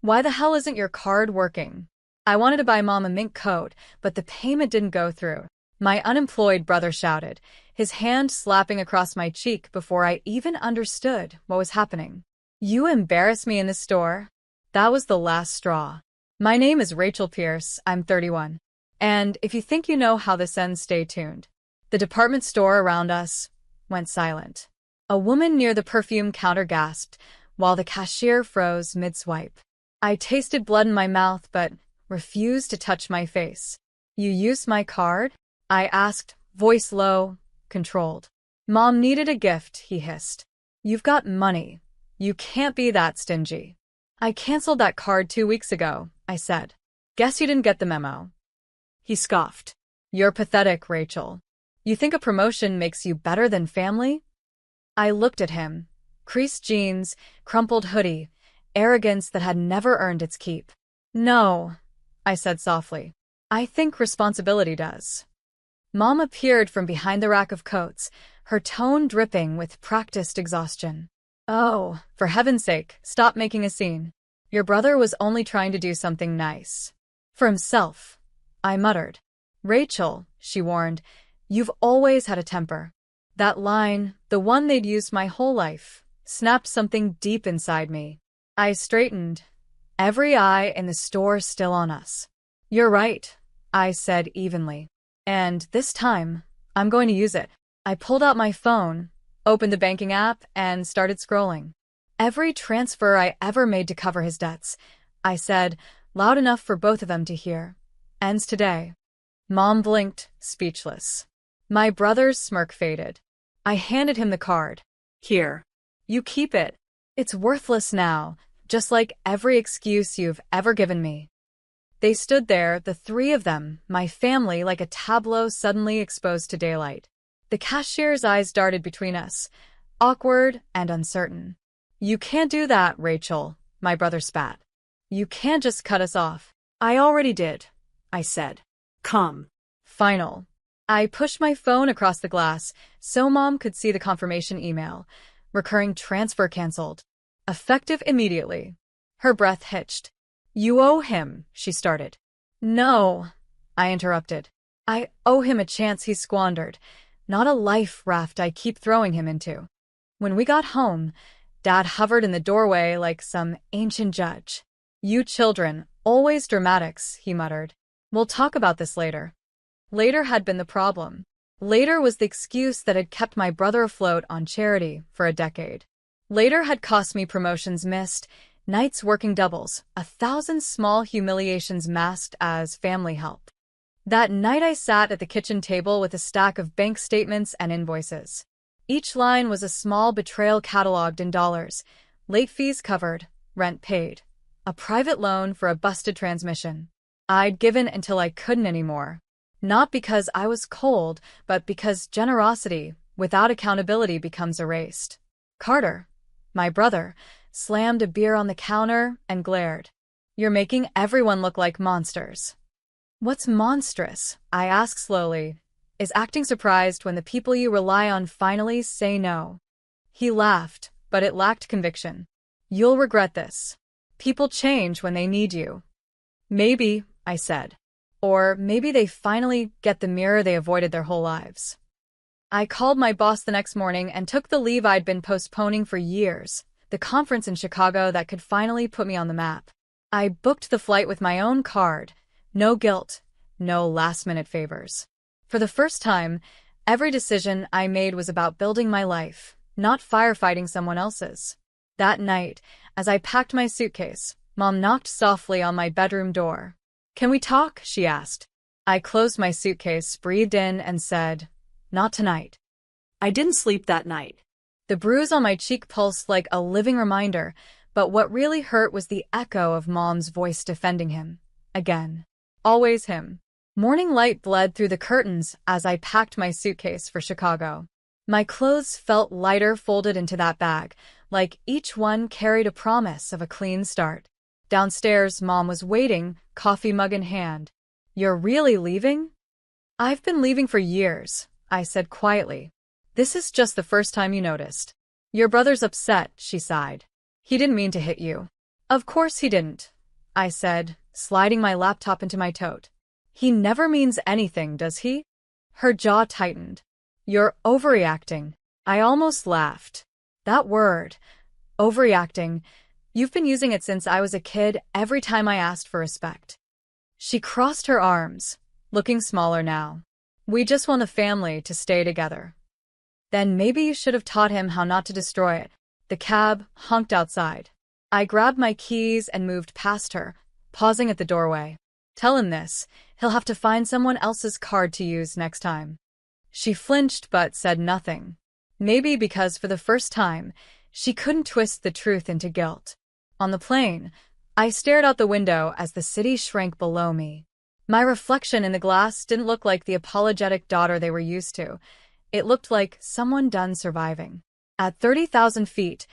Why the hell isn't your card working? I wanted to buy Mom a mink coat, but the payment didn't go through. My unemployed brother shouted, his hand slapping across my cheek before I even understood what was happening. You embarrass me in the store? That was the last straw. My name is Rachel Pierce, I'm 31. And if you think you know how this ends, stay tuned. The department store around us went silent. A woman near the perfume counter gasped, while the cashier froze mid-swipe. I tasted blood in my mouth, but refused to touch my face. You used my card? I asked, voice low, controlled. Mom needed a gift, he hissed. You've got money. You can't be that stingy. I canceled that card 2 weeks ago, I said. Guess you didn't get the memo. He scoffed. You're pathetic, Rachel. You think a promotion makes you better than family? I looked at him. Creased jeans, crumpled hoodie, arrogance that had never earned its keep. No, I said softly. I think responsibility does. Mom appeared from behind the rack of coats, her tone dripping with practiced exhaustion. Oh, for heaven's sake, stop making a scene. Your brother was only trying to do something nice. For himself, I muttered. Rachel, she warned, you've always had a temper. That line, the one they'd used my whole life, snapped something deep inside me. I straightened, every eye in the store still on us. You're right, I said evenly. And this time, I'm going to use it. I pulled out my phone, opened the banking app, and started scrolling. Every transfer I ever made to cover his debts, I said, loud enough for both of them to hear. Ends today. Mom blinked, speechless. My brother's smirk faded. I handed him the card. Here. You keep it. It's worthless now, just like every excuse you've ever given me. They stood there, the three of them, my family, like a tableau suddenly exposed to daylight. The cashier's eyes darted between us, awkward and uncertain. You can't do that, Rachel, my brother spat. You can't just cut us off. I already did, I said. Come. Final. I pushed my phone across the glass so Mom could see the confirmation email. Recurring transfer canceled. Effective immediately. Her breath hitched. You owe him, she started. No, I interrupted. I owe him a chance he squandered, not a life raft I keep throwing him into. When we got home, Dad hovered in the doorway like some ancient judge. You children, always dramatics, he muttered. We'll talk about this later. Later had been the problem. Later was the excuse that had kept my brother afloat on charity for a decade. Later had cost me promotions missed, nights working doubles, 1,000 small humiliations masked as family help. That night I sat at the kitchen table with a stack of bank statements and invoices. Each line was a small betrayal cataloged in dollars, late fees covered, rent paid, a private loan for a busted transmission. I'd given until I couldn't anymore. Not because I was cold, but because generosity, without accountability, becomes erased. Carter, my brother, slammed a beer on the counter and glared. You're making everyone look like monsters. What's monstrous? I asked slowly. Is acting surprised when the people you rely on finally say no. He laughed, but it lacked conviction. You'll regret this. People change when they need you. Maybe, I said. Or maybe they finally get the mirror they avoided their whole lives. I called my boss the next morning and took the leave I'd been postponing for years, the conference in Chicago that could finally put me on the map. I booked the flight with my own card. No guilt, no last-minute favors. For the first time, every decision I made was about building my life, not firefighting someone else's. That night, as I packed my suitcase, Mom knocked softly on my bedroom door. Can we talk? She asked. I closed my suitcase, breathed in, and said, not tonight. I didn't sleep that night. The bruise on my cheek pulsed like a living reminder, but what really hurt was the echo of Mom's voice defending him. Again. Always him. Morning light bled through the curtains as I packed my suitcase for Chicago. My clothes felt lighter folded into that bag, like each one carried a promise of a clean start. Downstairs, Mom was waiting, coffee mug in hand. You're really leaving? I've been leaving for years, I said quietly. This is just the first time you noticed. Your brother's upset, she sighed. He didn't mean to hit you. Of course he didn't, I said, sliding my laptop into my tote. He never means anything, does he? Her jaw tightened. You're overreacting. I almost laughed. That word, overreacting, you've been using it since I was a kid every time I asked for respect. She crossed her arms, looking smaller now. We just want a family to stay together. Then maybe you should have taught him how not to destroy it. The cab honked outside. I grabbed my keys and moved past her, pausing at the doorway. Tell him this. He'll have to find someone else's card to use next time. She flinched but said nothing. Maybe because for the first time, she couldn't twist the truth into guilt. On the plane, I stared out the window as the city shrank below me. My reflection in the glass didn't look like the apologetic daughter they were used to. It looked like someone done surviving. At 30,000 feet,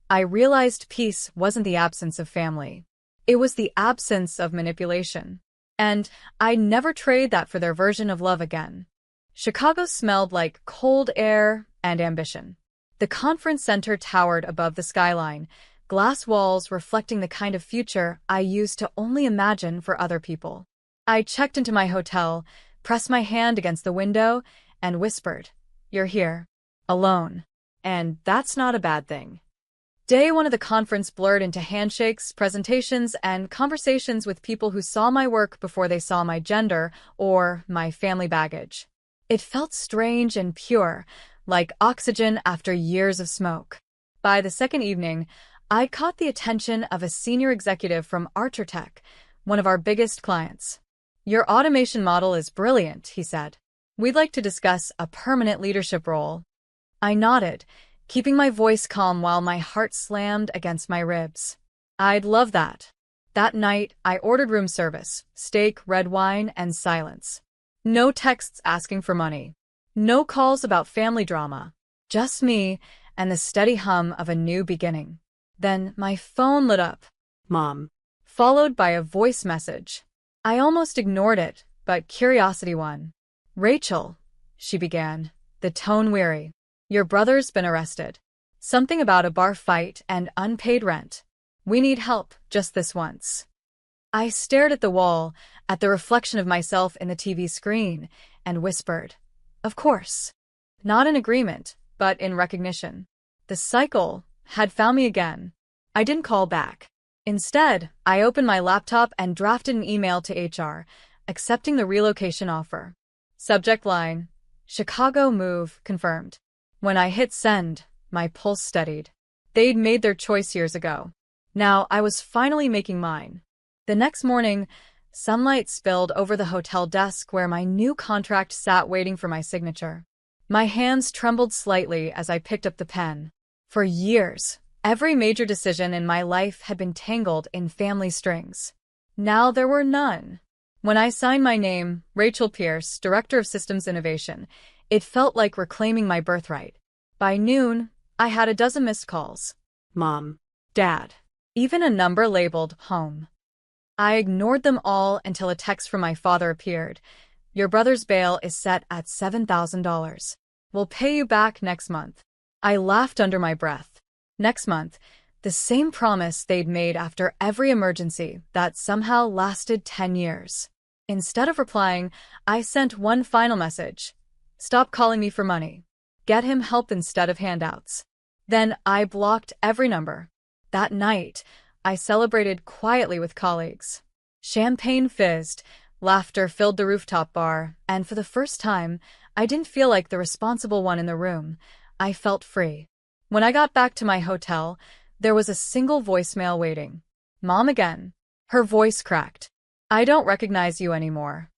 I realized peace wasn't the absence of family. It was the absence of manipulation. And I'd never trade that for their version of love again. Chicago smelled like cold air and ambition. The conference center towered above the skyline, glass walls reflecting the kind of future I used to only imagine for other people. I checked into my hotel, pressed my hand against the window, and whispered, "You're here. Alone. And that's not a bad thing." Day one of the conference blurred into handshakes, presentations, and conversations with people who saw my work before they saw my gender or my family baggage. It felt strange and pure, like oxygen after years of smoke. By the second evening, I'd caught the attention of a senior executive from Archertech, one of our biggest clients. "Your automation model is brilliant," he said. "We'd like to discuss a permanent leadership role." I nodded, keeping my voice calm while my heart slammed against my ribs. I'd love that. That night, I ordered room service, steak, red wine, and silence. No texts asking for money. No calls about family drama. Just me and the steady hum of a new beginning. Then my phone lit up. "Mom," followed by a voice message. I almost ignored it, but curiosity won. "Rachel," she began, the tone weary. "Your brother's been arrested. Something about a bar fight and unpaid rent. We need help, just this once." I stared at the wall, at the reflection of myself in the TV screen, and whispered, "Of course." Not in agreement, but in recognition. The cycle had found me again. I didn't call back. Instead, I opened my laptop and drafted an email to HR, accepting the relocation offer. Subject line, "Chicago move confirmed." When I hit send, my pulse steadied. They'd made their choice years ago. Now I was finally making mine. The next morning, sunlight spilled over the hotel desk where my new contract sat waiting for my signature. My hands trembled slightly as I picked up the pen. For years, every major decision in my life had been tangled in family strings. Now there were none. When I signed my name, Rachel Pierce, Director of Systems Innovation, it felt like reclaiming my birthright. By noon, I had a dozen missed calls. Mom, Dad, even a number labeled home. I ignored them all until a text from my father appeared. "Your brother's bail is set at $7,000. We'll pay you back next month." I laughed under my breath. Next month, the same promise they'd made after every emergency that somehow lasted 10 years. Instead of replying, I sent one final message. "Stop calling me for money. Get him help instead of handouts." Then I blocked every number. That night, I celebrated quietly with colleagues. Champagne fizzed, laughter filled the rooftop bar, and for the first time, I didn't feel like the responsible one in the room. I felt free. When I got back to my hotel, there was a single voicemail waiting. "Mom again." Her voice cracked. "I don't recognize you anymore."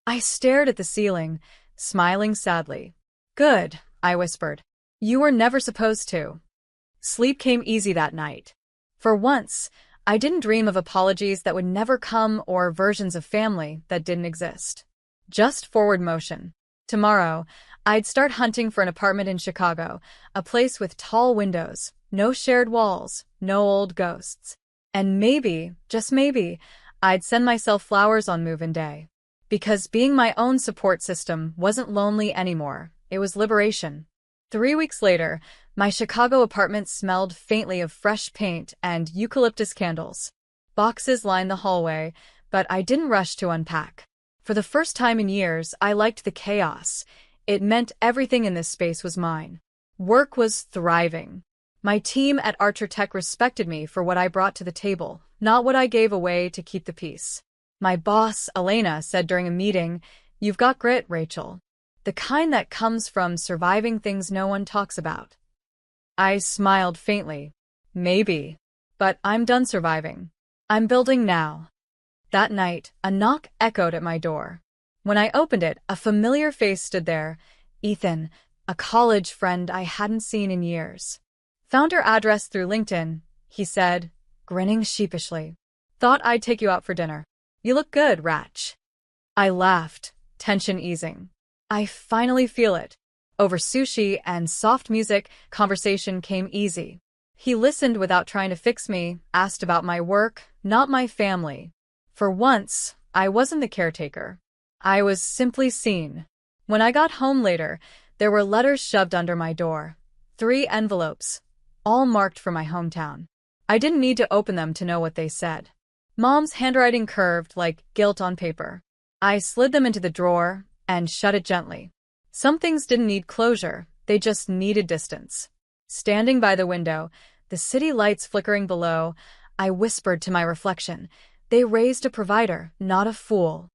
I stared at the ceiling, smiling sadly. "Good," I whispered. "You were never supposed to." Sleep came easy that night. For once, I didn't dream of apologies that would never come or versions of family that didn't exist. Just forward motion. Tomorrow, I'd start hunting for an apartment in Chicago, a place with tall windows, no shared walls, no old ghosts. And maybe, just maybe, I'd send myself flowers on move-in day. Because being my own support system wasn't lonely anymore, it was liberation. 3 weeks later, my Chicago apartment smelled faintly of fresh paint and eucalyptus candles. Boxes lined the hallway, but I didn't rush to unpack. For the first time in years, I liked the chaos. It meant everything in this space was mine. Work was thriving. My team at Archer Tech respected me for what I brought to the table, not what I gave away to keep the peace. My boss, Elena, said during a meeting, "You've got grit, Rachel. The kind that comes from surviving things no one talks about." I smiled faintly. Maybe. But I'm done surviving. I'm building now. That night, a knock echoed at my door. When I opened it, a familiar face stood there. Ethan, a college friend I hadn't seen in years. "Found your address through LinkedIn," he said, grinning sheepishly. "Thought I'd take you out for dinner. You look good, Ratch." I laughed, tension easing. I finally feel it. Over sushi and soft music, conversation came easy. He listened without trying to fix me, asked about my work, not my family. For once, I wasn't the caretaker. I was simply seen. When I got home later, there were letters shoved under my door. 3 envelopes, all marked for my hometown. I didn't need to open them to know what they said. Mom's handwriting curved like guilt on paper. I slid them into the drawer and shut it gently. Some things didn't need closure, they just needed distance. Standing by the window, the city lights flickering below, I whispered to my reflection, "They raised a provider, not a fool."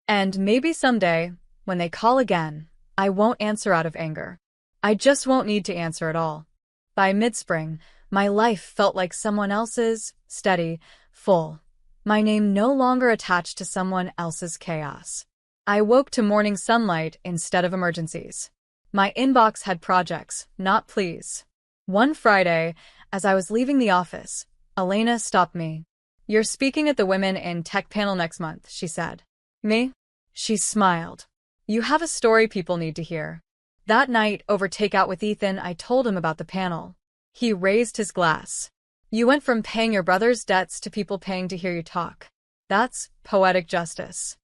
And maybe someday, when they call again, I won't answer out of anger. I just won't need to answer at all. By mid-spring, my life felt like someone else's, steady, full. My name no longer attached to someone else's chaos. I woke to morning sunlight instead of emergencies. My inbox had projects, not pleas. One Friday, as I was leaving the office, Elena stopped me. "You're speaking at the Women in Tech panel next month," she said. "Me?" She smiled. "You have a story people need to hear." That night, over takeout with Ethan, I told him about the panel. He raised his glass. "You went from paying your brother's debts to people paying to hear you talk. That's poetic justice."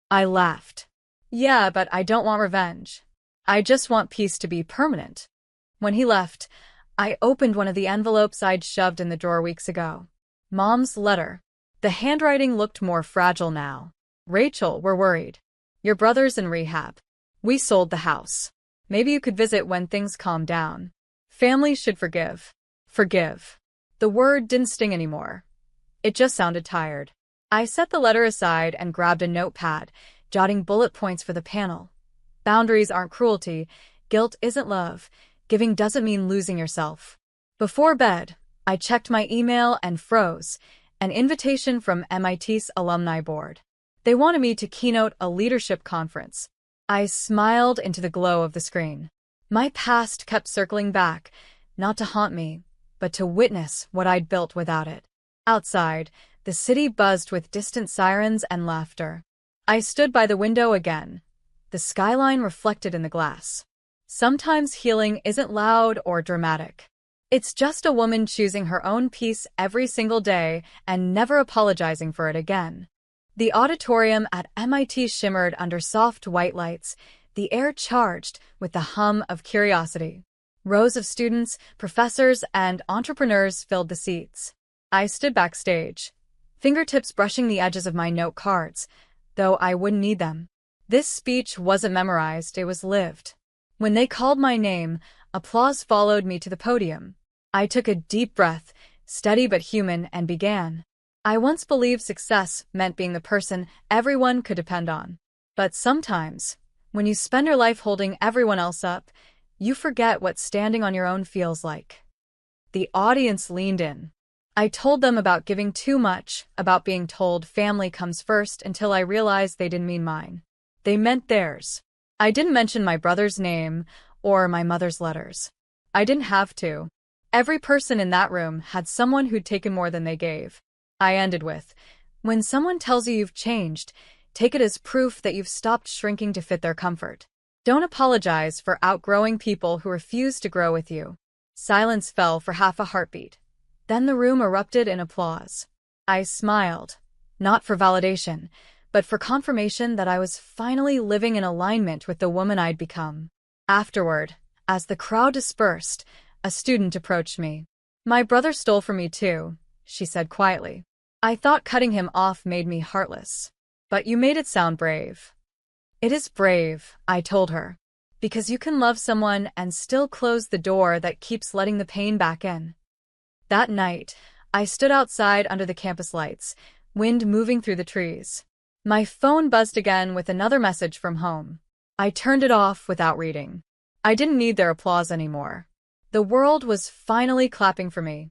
I laughed. "Yeah, but I don't want revenge. I just want peace to be permanent." When he left, I opened one of the envelopes I'd shoved in the drawer weeks ago. Mom's letter. The handwriting looked more fragile now. "Rachel, we're worried. Your brother's in rehab. We sold the house. Maybe you could visit when things calm down. Families should forgive." Forgive. The word didn't sting anymore. It just sounded tired. I set the letter aside and grabbed a notepad, jotting bullet points for the panel. Boundaries aren't cruelty. Guilt isn't love. Giving doesn't mean losing yourself. Before bed, I checked my email and froze. An invitation from MIT's alumni board. They wanted me to keynote a leadership conference. I smiled into the glow of the screen. My past kept circling back, not to haunt me, but to witness what I'd built without it. Outside, the city buzzed with distant sirens and laughter. I stood by the window again. The skyline reflected in the glass. Sometimes healing isn't loud or dramatic. It's just a woman choosing her own peace every single day and never apologizing for it again. The auditorium at MIT shimmered under soft white lights, the air charged with the hum of curiosity. Rows of students, professors, and entrepreneurs filled the seats. I stood backstage, fingertips brushing the edges of my note cards, though I wouldn't need them. This speech wasn't memorized, it was lived. When they called my name, applause followed me to the podium. I took a deep breath, steady but human, and began. I once believed success meant being the person everyone could depend on. But sometimes, when you spend your life holding everyone else up, you forget what standing on your own feels like. The audience leaned in. I told them about giving too much, about being told family comes first until I realized they didn't mean mine. They meant theirs. I didn't mention my brother's name or my mother's letters. I didn't have to. Every person in that room had someone who'd taken more than they gave. I ended with, "When someone tells you you've changed, take it as proof that you've stopped shrinking to fit their comfort. Don't apologize for outgrowing people who refuse to grow with you." Silence fell for half a heartbeat. Then the room erupted in applause. I smiled, not for validation, but for confirmation that I was finally living in alignment with the woman I'd become. Afterward, as the crowd dispersed, a student approached me. "My brother stole from me too," she said quietly. I thought cutting him off made me heartless. But you made it sound brave. It is brave, I told her, because you can love someone and still close the door that keeps letting the pain back in. That night, I stood outside under the campus lights, wind moving through the trees. My phone buzzed again with another message from home. I turned it off without reading. I didn't need their applause anymore. The world was finally clapping for me.